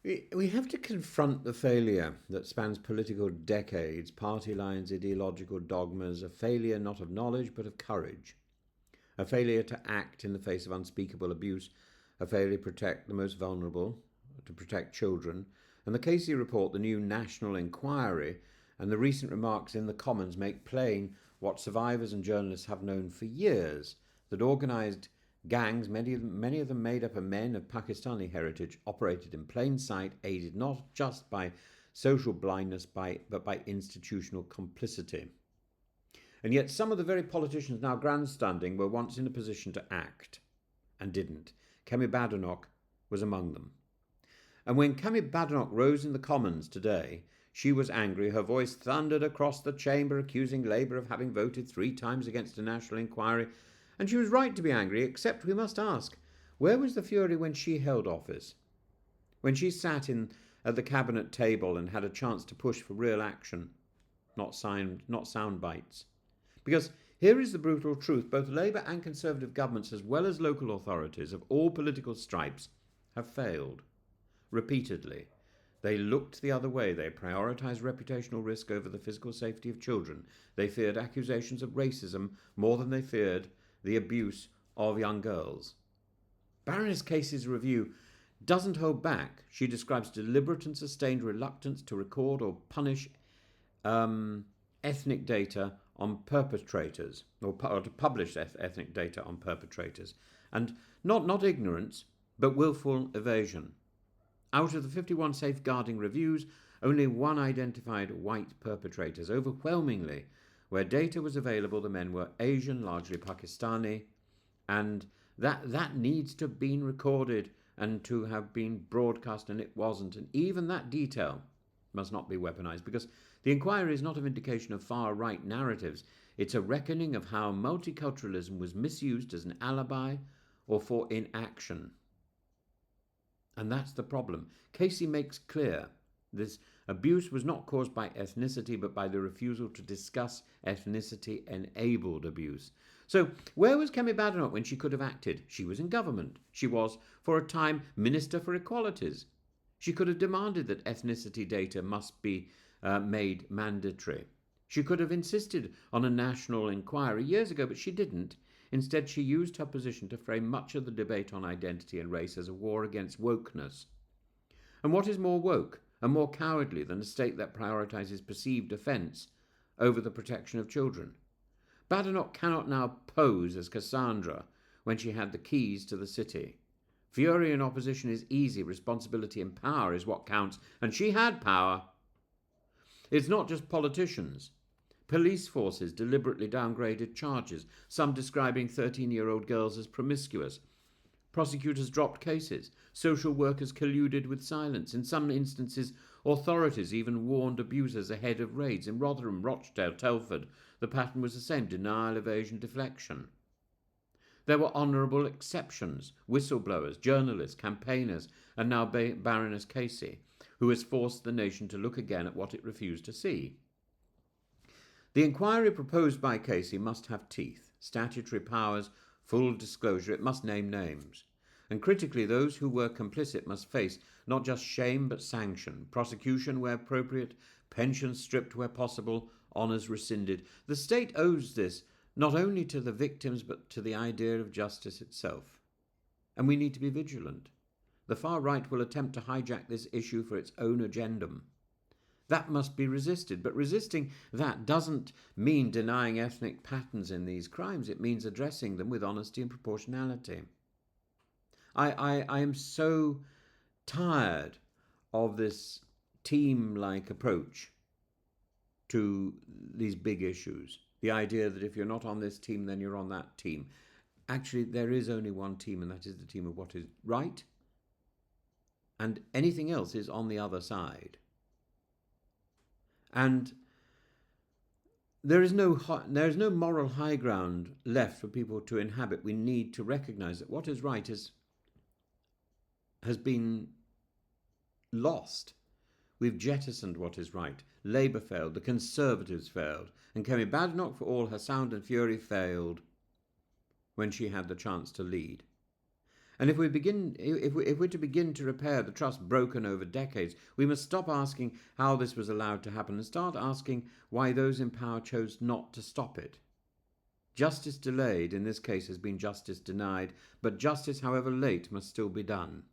We have to confront the failure that spans political decades, party lines, ideological dogmas, a failure not of knowledge but of courage, a failure to act in the face of unspeakable abuse, a failure to protect the most vulnerable, to protect children. And the Casey report, the new national inquiry, and the recent remarks in the Commons make plain what survivors and journalists have known for years, that organised gangs, many of them made up of men of Pakistani heritage, operated in plain sight, aided not just by social blindness but by institutional complicity. And yet some of the very politicians now grandstanding were once in a position to act and didn't. Kemi Badenoch was among them. And when Kemi Badenoch rose in the Commons today, she was angry. Her voice thundered across the chamber, accusing Labour of having voted 3 times against a national inquiry. And she was right to be angry, except we must ask, where was the fury when she held office? When she sat at the cabinet table and had a chance to push for real action, not sound bites. Because here is the brutal truth: both Labour and Conservative governments, as well as local authorities of all political stripes, have failed repeatedly. They looked the other way. They prioritised reputational risk over the physical safety of children. They feared accusations of racism more than they feared the abuse of young girls. Baroness Casey's review doesn't hold back. She describes deliberate and sustained reluctance to record or punish ethnic data on perpetrators, or to publish ethnic data on perpetrators, and not ignorance, but willful evasion. Out of the 51 safeguarding reviews, only one identified white perpetrators. Overwhelmingly, where data was available, the men were Asian, largely Pakistani, and that needs to have been recorded and to have been broadcast, and it wasn't. And even that detail must not be weaponized, because the inquiry is not a vindication of far-right narratives. It's a reckoning of how multiculturalism was misused as an alibi or for inaction. And that's the problem. Casey makes clear this abuse was not caused by ethnicity, but by the refusal to discuss ethnicity-enabled abuse. So where was Kemi Badenoch when she could have acted? She was in government. She was, for a time, Minister for Equalities. She could have demanded that ethnicity data must be made mandatory. She could have insisted on a national inquiry years ago, but she didn't. Instead, she used her position to frame much of the debate on identity and race as a war against wokeness. And what is more woke and more cowardly than a state that prioritises perceived offence over the protection of children? Badenoch cannot now pose as Cassandra when she had the keys to the city. Fury in opposition is easy. Responsibility and power is what counts. And she had power. It's not just politicians. Police forces deliberately downgraded charges, some describing 13-year-old girls as promiscuous. Prosecutors dropped cases. Social workers colluded with silence. In some instances, authorities even warned abusers ahead of raids. In Rotherham, Rochdale, Telford, the pattern was the same: denial, evasion, deflection. There were honourable exceptions: whistleblowers, journalists, campaigners, and now Baroness Casey, who has forced the nation to look again at what it refused to see. The inquiry proposed by Casey must have teeth, statutory powers, full disclosure. It must name names. And critically, those who were complicit must face not just shame but sanction, prosecution where appropriate, pensions stripped where possible, honours rescinded. The state owes this not only to the victims but to the idea of justice itself. And we need to be vigilant. The far right will attempt to hijack this issue for its own agendum. That must be resisted. But resisting that doesn't mean denying ethnic patterns in these crimes. It means addressing them with honesty and proportionality. I am so tired of this team-like approach to these big issues. The idea that if you're not on this team, then you're on that team. Actually, there is only one team, and that is the team of what is right. And anything else is on the other side. And there is no moral high ground left for people to inhabit. We need to recognise that what is right has been lost. We've jettisoned what is right. Labour failed, the Conservatives failed, and Kemi Badenoch, for all her sound and fury, failed when she had the chance to lead. And if we're to begin to repair the trust broken over decades, we must stop asking how this was allowed to happen and start asking why those in power chose not to stop it. Justice delayed, in this case, has been justice denied, but justice, however late, must still be done.